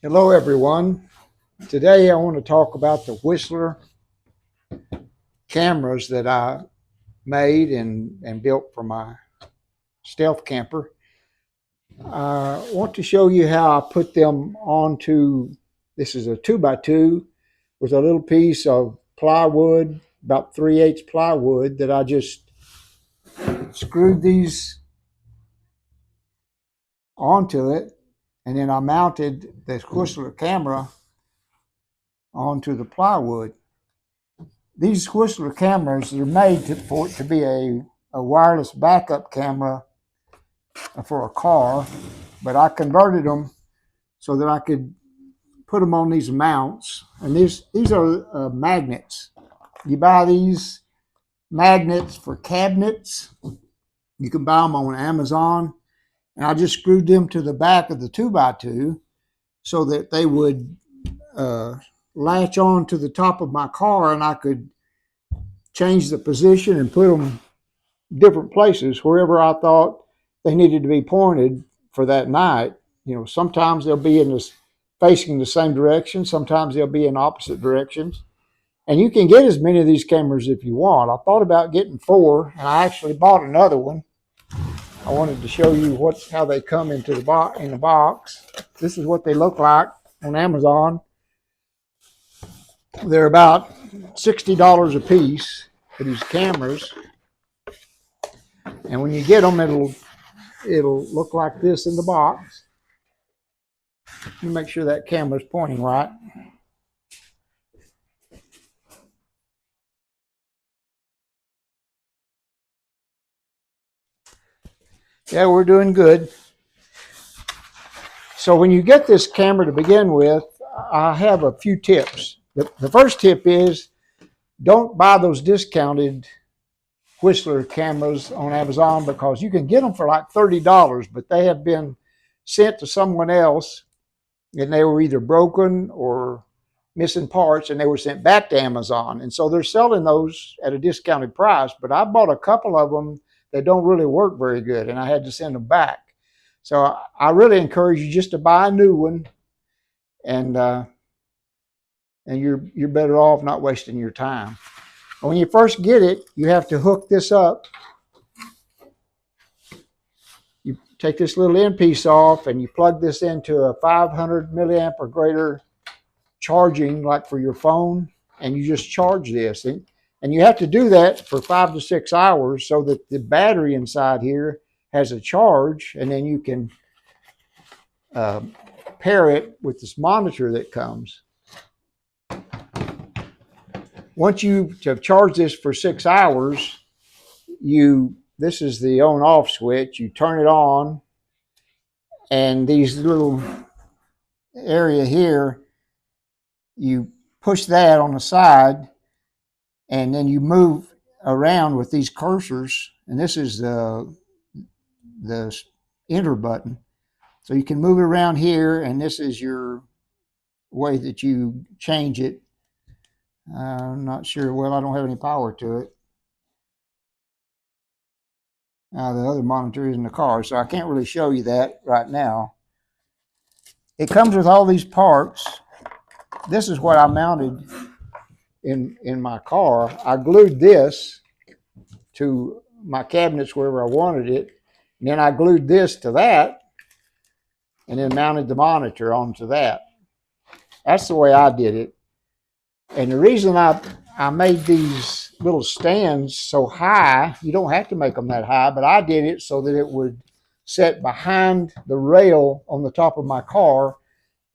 Hello, everyone. Today I want to talk about the Whistler cameras that I made and built for my stealth camper. I want to show you how I put them onto this is a 2x2 with a little piece of plywood, about 3/8 plywood, that I just screwed these onto it, and then I mounted this Whistler camera onto the plywood. These Whistler cameras are made for it to be a wireless backup camera for a car, but I converted them so that I could put them on these mounts. And these are magnets. You buy these magnets for cabinets. You can buy them on Amazon. And I just screwed them to the back of the 2x2 so that they would latch on to the top of my car, and I could change the position and put them different places wherever I thought they needed to be pointed for that night. Sometimes they'll be facing the same direction. Sometimes they'll be in opposite directions. And you can get as many of these cameras if you want. I thought about getting 4, and I actually bought another one. I wanted to show you how they come in the box. This is what they look like on Amazon. They're about $60 a piece for these cameras. And when you get them, it'll look like this in the box. Let me make sure that camera's pointing right. Yeah, we're doing good. So when you get this camera to begin with, I have a few tips. The first tip is don't buy those discounted Whistler cameras on Amazon, because you can get them for like $30, but they have been sent to someone else and they were either broken or missing parts, and they were sent back to Amazon. And so they're selling those at a discounted price. But I bought a couple of them that don't really work very good, and I had to send them back. So I really encourage you just to buy a new one, and you're better off not wasting your time. When you first get it, you have to hook this up. You take this little end piece off, and you plug this into a 500 milliamp or greater charging, like for your phone, and you just charge this. And you have to do that for 5 to 6 hours so that the battery inside here has a charge, and then you can pair it with this monitor that comes. Once you have charged this for 6 hours, this is the on-off switch. You turn it on, and these little area here, you push that on the side, and then you move around with these cursors, and this is the enter button. So you can move it around here, and this is your way that you change it. I'm not sure. Well, I don't have any power to it. The other monitor is in the car, so I can't really show you that right now. It comes with all these parts. This is what I mounted in my car. I glued this to my cabinets wherever I wanted it. And then I glued this to that, and then mounted the monitor onto that. That's the way I did it. And the reason I made these little stands so high, you don't have to make them that high, but I did it so that it would set behind the rail on the top of my car,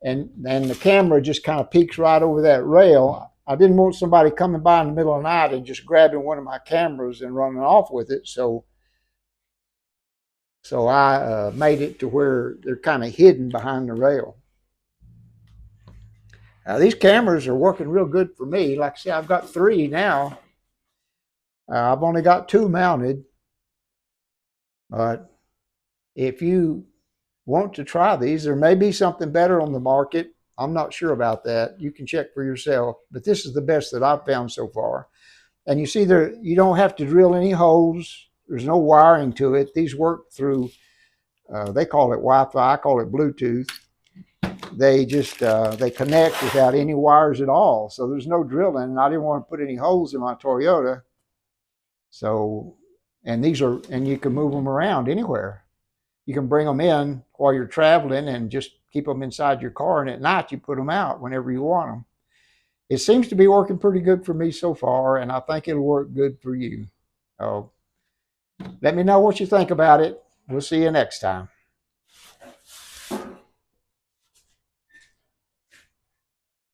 and the camera just kind of peeks right over that rail. I didn't want somebody coming by in the middle of the night and just grabbing one of my cameras and running off with it. So I made it to where they're kind of hidden behind the rail. These cameras are working real good for me. Like I say, I've got 3 now. I've only got 2 mounted. But if you want to try these, there may be something better on the market. I'm not sure about that. You can check for yourself. But this is the best that I've found so far. And you see there, you don't have to drill any holes. There's no wiring to it. These work through, they call it Wi-Fi. I call it Bluetooth. they just they connect without any wires at all. So there's no drilling, and I didn't want to put any holes in my Toyota. So, and you can move them around anywhere. You can bring them in while you're traveling and just keep them inside your car, and at night you put them out whenever you want them. It seems to be working pretty good for me so far, and I think it'll work good for you. Let me know what you think about it. We'll see you next time.